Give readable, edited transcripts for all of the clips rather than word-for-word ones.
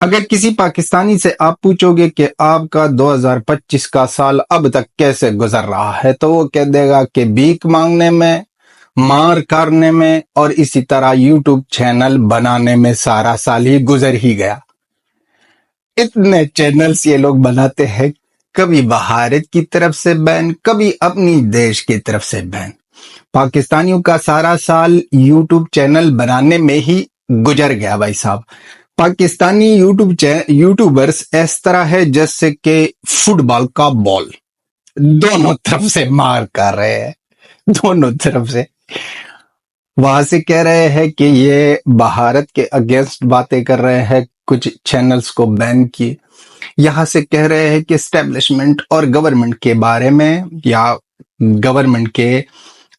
اگر کسی پاکستانی سے آپ پوچھو گے کہ آپ کا 2025 کا سال اب تک کیسے گزر رہا ہے تو وہ کہہ دے گا کہ بھیک مانگنے میں، مار کرنے میں اور اسی طرح یوٹیوب چینل بنانے میں سارا سال ہی گزر ہی گیا۔ اتنے چینلز یہ لوگ بناتے ہیں، کبھی بھارت کی طرف سے بین، کبھی اپنی دیش کی طرف سے بین۔ پاکستانیوں کا سارا سال یوٹیوب چینل بنانے میں ہی گزر گیا بھائی صاحب۔ پاکستانی یوٹیوبرز اس طرح ہے جیسے کہ فٹ بال کا بال، دونوں طرف سے مار کر رہے ہیں، دونوں طرف سے۔ وہاں سے کہہ رہے ہیں کہ یہ بھارت کے اگینسٹ باتیں کر رہے ہیں، کچھ چینلز کو بین کی۔ یہاں سے کہہ رہے ہیں کہ اسٹیبلشمنٹ اور گورنمنٹ کے بارے میں یا گورنمنٹ کے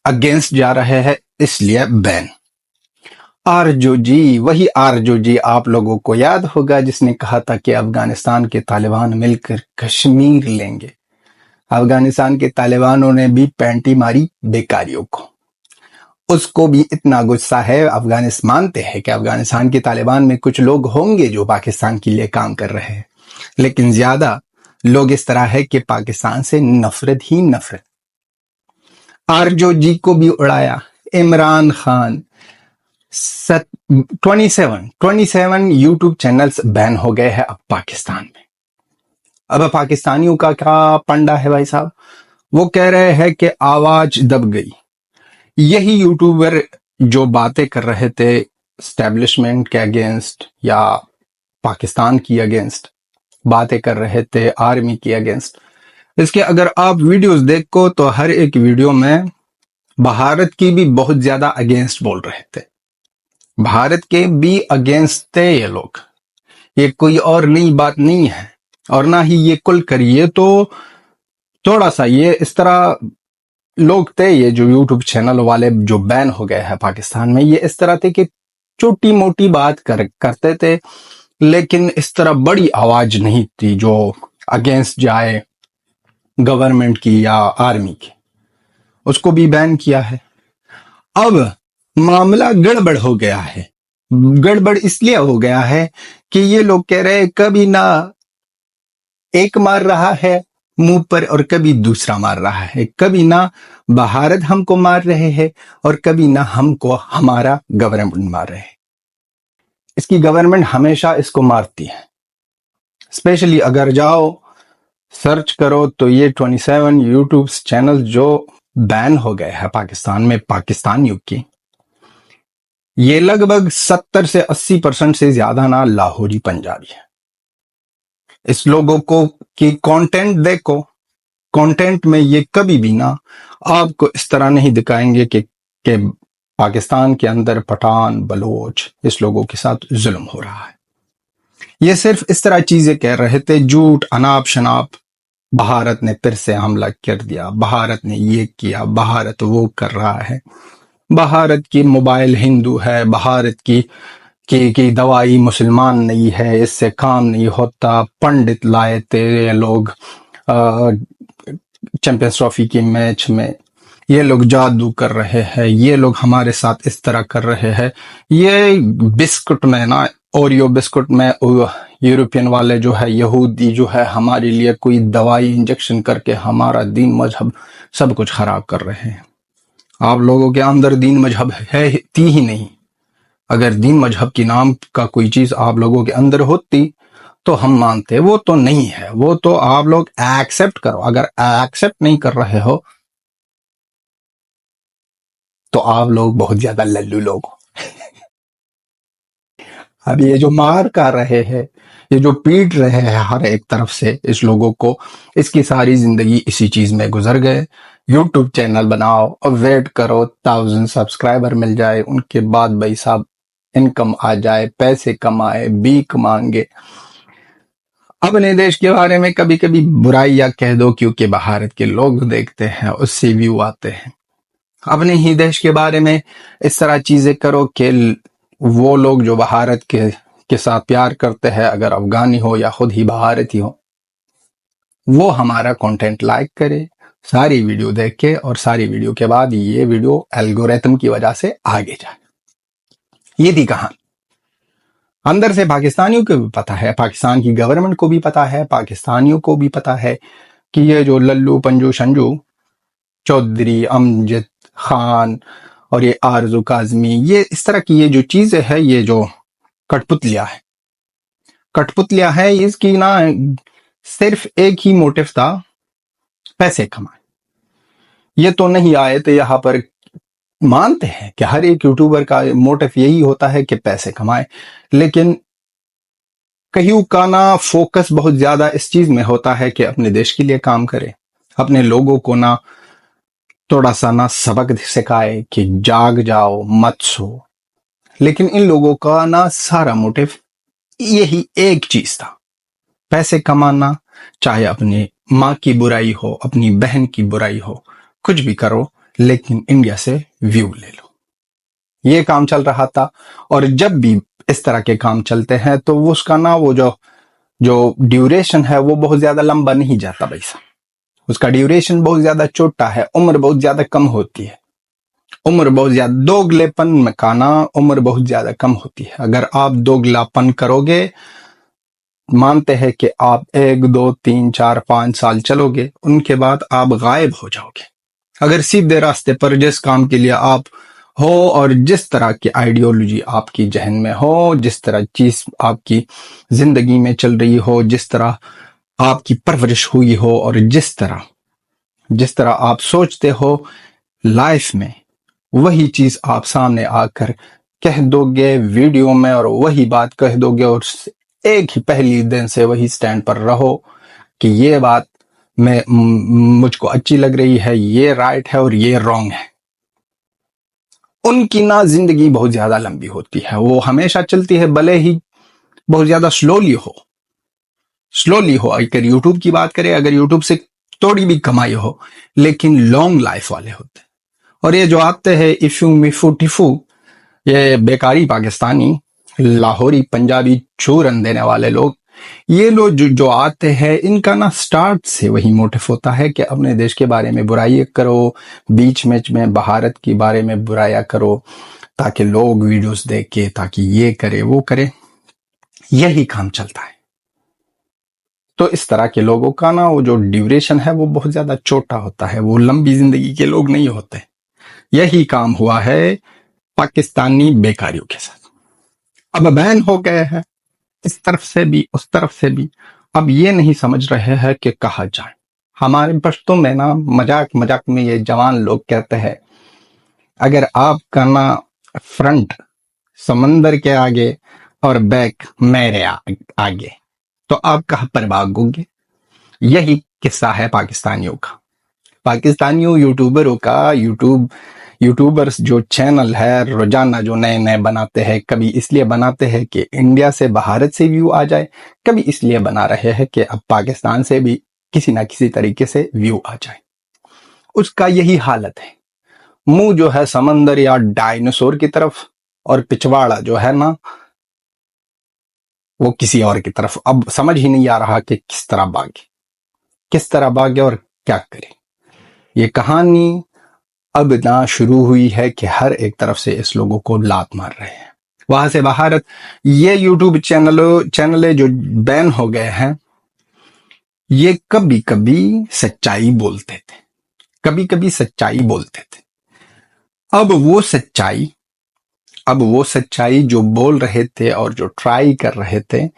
اگینسٹ جا رہے ہیں، اس لیے بین۔ آرجو جی، وہی آرجو جی آپ لوگوں کو یاد ہوگا جس نے کہا تھا کہ افغانستان کے طالبان مل کر کشمیر لیں گے۔ افغانستان کے طالبانوں نے بھی پینٹی ماری بیکاریوں کو، اس کو بھی اتنا غصہ ہے۔ مانتے ہیں کہ افغانستان کے طالبان میں کچھ لوگ ہوں گے جو پاکستان کے لیے کام کر رہے ہیں، لیکن زیادہ لوگ اس طرح ہے کہ پاکستان سے نفرت ہی نفرت۔ آرجو جی کو بھی اڑایا۔ عمران خان 27 یوٹیوب چینلز بین ہو گئے ہیں اب پاکستان میں۔ اب پاکستانیوں کا کیا پنڈا ہے بھائی صاحب؟ وہ کہہ رہے ہیں کہ آواز دب گئی۔ یہی یوٹیوبر جو باتیں کر رہے تھے اسٹیبلشمنٹ کے اگینسٹ یا پاکستان کی اگینسٹ، باتیں کر رہے تھے آرمی کی اگینسٹ، اس کے اگر آپ ویڈیوز دیکھو تو ہر ایک ویڈیو میں بھارت کی بھی بہت زیادہ اگینسٹ بول رہے تھے۔ بھارت کے بھی اگینسٹ تھے یہ لوگ، یہ کوئی اور نئی بات نہیں ہے، اور نہ ہی یہ کل کر، یہ تو تھوڑا سا یہ اس طرح لوگ تھے، یہ جو یوٹیوب چینل والے جو بین ہو گئے ہیں پاکستان میں، یہ اس طرح تھے کہ چھوٹی موٹی بات کرتے تھے، لیکن اس طرح بڑی آواز نہیں تھی جو اگینسٹ جائے گورنمنٹ کی یا آرمی کی۔ اس کو بھی بین کیا ہے۔ اب معاملہ گڑبڑ ہو گیا ہے۔ گڑبڑ اس لیے ہو گیا ہے کہ یہ لوگ کہہ رہے کبھی نہ ایک مار رہا ہے منہ پر اور کبھی دوسرا مار رہا ہے، کبھی نہ بھارت ہم کو مار رہے ہیں اور کبھی نہ ہم کو ہمارا گورنمنٹ مار رہے ہیں۔ اس کی گورنمنٹ ہمیشہ اس کو مارتی ہے۔ اسپیشلی اگر جاؤ سرچ کرو تو یہ 27 یوٹیوب چینل جو بین ہو گئے ہیں پاکستان میں پاکستانیوں کی، یہ لگ بھگ 70 سے 80% سے زیادہ نا لاہوری پنجابی ہے۔ اس لوگوں کو کی کانٹینٹ دیکھو، کانٹینٹ میں یہ کبھی بھی نہ آپ کو اس طرح نہیں دکھائیں گے کہ پاکستان کے اندر پٹھان بلوچ اس لوگوں کے ساتھ ظلم ہو رہا ہے۔ یہ صرف اس طرح چیزیں کہہ رہے تھے، جھوٹ اناپ شناپ، بھارت نے پھر سے حملہ کر دیا، بھارت نے یہ کیا، بھارت وہ کر رہا ہے، بھارت کی موبائل ہندو ہے، بھارت کی دوائی مسلمان نہیں ہے، اس سے کام نہیں ہوتا، پنڈت لائے تھے یہ لوگ چیمپئنز ٹرافی کی میچ میں، یہ لوگ جادو کر رہے ہیں، یہ لوگ ہمارے ساتھ اس طرح کر رہے ہیں۔ یہ بسکٹ میں نا، اوریو بسکٹ میں یورپین والے جو ہے، یہودی جو ہے، ہمارے لیے کوئی دوائی انجیکشن کر کے ہمارا دین مذہب سب کچھ خراب کر رہے ہیں۔ آپ لوگوں کے اندر دین مذہب ہے تھی ہی نہیں۔ اگر دین مذہب کی نام کا کوئی چیز آپ لوگوں کے اندر ہوتی تو ہم مانتے، وہ تو نہیں ہے، وہ تو آپ لوگ ایکسپٹ کرو۔ اگر ایکسپٹ نہیں کر رہے ہو تو آپ لوگ بہت زیادہ للو لوگ ہو۔ اب یہ جو مار کر رہے ہیں، یہ جو پیٹ رہے ہیں ہر ایک طرف سے اس لوگوں کو، اس کی ساری زندگی اسی چیز میں گزر گئے۔ یوٹیوب چینل بناؤ اور ویٹ کرو 1000 سبسکرائبر مل جائے، ان کے بعد بھائی صاحب انکم آ جائے، پیسے کمائے، بھیک مانگے۔ اپنے دیش کے بارے میں کبھی کبھی برائیاں کہہ دو کیونکہ بھارت کے لوگ دیکھتے ہیں، اس سے ویو آتے ہیں۔ اپنے ہی دیش کے بارے میں اس طرح چیزیں کرو کہ وہ لوگ جو بھارت کے ساتھ پیار کرتے ہیں، اگر افغانی ہو یا خود ہی بھارتی ہو، وہ ہمارا کنٹینٹ لائک کرے، ساری ویڈیو دیکھے، اور ساری ویڈیو کے بعد یہ ویڈیو الگوریتم کی وجہ سے آگے جائے۔ یہ تھی کہانی۔ اندر سے پاکستانیوں کو بھی پتا ہے, پاکستان کی گورنمنٹ کو بھی پتا ہے, پاکستانیوں کو بھی پتا ہے کہ یہ جو للو پنجو شنجو چودھری امجد خان اور یہ آرزو کاظمی, یہ اس طرح کی یہ جو چیزیں ہے, یہ جو کٹ پتلیا ہے, اس کی نا صرف ایک ہی موٹو تھا, پیسے کمائے. یہ تو نہیں آئے تھے یہاں پر, مانتے ہیں کہ ہر ایک یوٹیوبر کا موٹو یہی ہوتا ہے کہ پیسے کمائے, لیکن کہیں کا نا فوکس بہت زیادہ اس چیز میں ہوتا ہے کہ اپنے دیش کے لیے کام کرے, اپنے لوگوں کو نا تھوڑا سا نا سبق سکھائے کہ جاگ جاؤ مت سو. لیکن ان لوگوں کا نا سارا موٹو یہی ایک چیز تھا, پیسے کمانا, چاہے اپنی ماں کی برائی ہو, اپنی بہن کی برائی ہو, کچھ بھی کرو لیکن انڈیا سے ویو لے لو. یہ کام چل رہا تھا. اور جب بھی اس طرح کے کام چلتے ہیں تو اس کا نا وہ جو ڈیوریشن ہے وہ بہت زیادہ لمبا نہیں جاتا بھائی صاحب, اس کا ڈیوریشن بہت زیادہ چھوٹا ہے, عمر بہت زیادہ کم ہوتی ہے, عمر بہت زیادہ دوگلے پن میں کا نا عمر بہت زیادہ کم ہوتی ہے. اگر آپ دوگلا پن کرو گے, مانتے ہیں کہ آپ 1 2 3 4 5 سال چلو گے, ان کے بعد آپ غائب ہو جاؤ گے. اگر سیدھے راستے پر جس کام کے لیے آپ ہو اور جس طرح کی آئیڈیالوجی آپ کی ذہن میں ہو, جس طرح چیز آپ کی زندگی میں چل رہی ہو, جس طرح آپ کی پرورش ہوئی ہو, اور جس طرح آپ سوچتے ہو لائف میں, وہی چیز آپ سامنے آ کر کہہ دو گے ویڈیو میں, اور وہی بات کہہ دو گے, اور ایک ہی پہلی دن سے وہی سٹینڈ پر رہو کہ یہ بات مجھ کو اچھی لگ رہی ہے, یہ رائٹ ہے اور یہ رانگ ہے. ان کی نا زندگی بہت زیادہ لمبی ہوتی ہے, وہ ہمیشہ چلتی ہے بھلے ہی بہت زیادہ سلولی ہو. اگر یوٹیوب کی بات کرے, اگر یوٹیوب سے تھوڑی بھی کمائی ہو, لیکن لانگ لائف والے ہوتے ہیں. اور یہ جو آتے ہیں ایفو میفو ٹیفو, یہ بیکاری پاکستانی, لاہوری پنجابی چورن دینے والے لوگ, یہ لوگ جو آتے ہیں, ان کا نا سٹارٹ سے وہی موٹو ہوتا ہے کہ اپنے دیش کے بارے میں برائی کرو, بیچ میں بھارت کے بارے میں برایا کرو, تاکہ لوگ ویڈیوز دیکھے, تاکہ یہ کرے وہ کرے. یہی کام چلتا ہے. تو اس طرح کے لوگوں کا نا وہ جو ڈیوریشن ہے وہ بہت زیادہ چھوٹا ہوتا ہے, وہ لمبی زندگی کے لوگ نہیں ہوتے. یہی کام ہوا ہے پاکستانی بیکاریوں کے ساتھ. اب بین ہو گئے ہیں اس طرف سے بھی اس طرف سے بھی, اب یہ نہیں سمجھ رہے ہیں کہ کہاں جائیں. ہمارے پشتوں میں نا مذاق میں یہ جوان لوگ کہتے ہیں, اگر آپ کا نا فرنٹ سمندر کے آگے اور بیک میرے آگے, تو آپ کہاں پر بھاگو گے. یہی قصہ ہے پاکستانیوں کا, پاکستانیوں یوٹیوبروں کا. یوٹیوبرز جو چینل ہے روزانہ جو نئے بناتے ہیں, کبھی اس لیے بناتے ہیں کہ انڈیا سے بھارت سے ویو آ جائے, کبھی اس لیے بنا رہے ہیں کہ اب پاکستان سے بھی کسی نہ کسی طریقے سے ویو آ جائے. اس کا یہی حالت ہے, منہ جو ہے سمندر یا ڈائنوسور کی طرف, اور پچھواڑا جو ہے نا وہ کسی اور کی طرف. اب سمجھ ہی نہیں آ رہا کہ کس طرح بھاگے اور کیا کرے. یہ کہانی اب نہ شروع ہوئی ہے کہ ہر ایک طرف سے اس لوگوں کو لات مار رہے ہیں. وہاں سے بھارت, یہ یوٹیوب چینلیں جو بین ہو گئے ہیں, یہ کبھی کبھی سچائی بولتے تھے. اب وہ سچائی جو بول رہے تھے اور جو ٹرائی کر رہے تھے,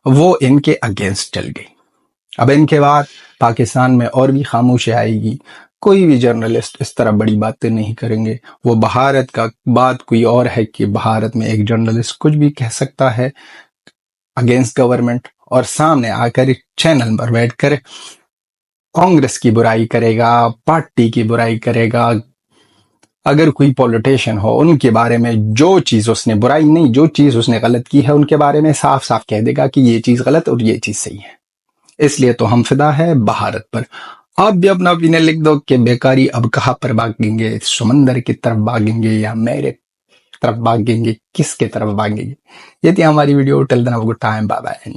وہ ان کے اگینسٹ چل گئی. اب ان کے بعد پاکستان میں اور بھی خاموشی آئے گی. کوئی بھی جرنلسٹ اس طرح بڑی باتیں نہیں کریں گے. وہ بھارت کا بات کوئی اور ہے کہ بھارت میں ایک جرنلسٹ کچھ بھی کہہ سکتا ہے اگینسٹ گورنمنٹ, اور سامنے آ کر چینل پر بیٹھ کر کانگریس کی برائی کرے گا, پارٹی کی برائی کرے گا. اگر کوئی پولیٹیشین ہو, ان کے بارے میں جو چیز اس نے برائی نہیں, جو چیز اس نے غلط کی ہے, ان کے بارے میں صاف صاف کہہ دے گا کہ یہ چیز غلط اور یہ چیز صحیح ہے. اس لیے تو ہم فدا ہے بھارت پر. آپ بھی اپنا اپنے لکھ دو کہ بیکاری اب کہاں پر بھاگیں گے, سمندر کی طرف بھاگیں گے یا میرے طرف بھاگیں گے, کس کے طرف بھاگیں گے. یہ تھی ہماری video. Till then have a good time, bye bye.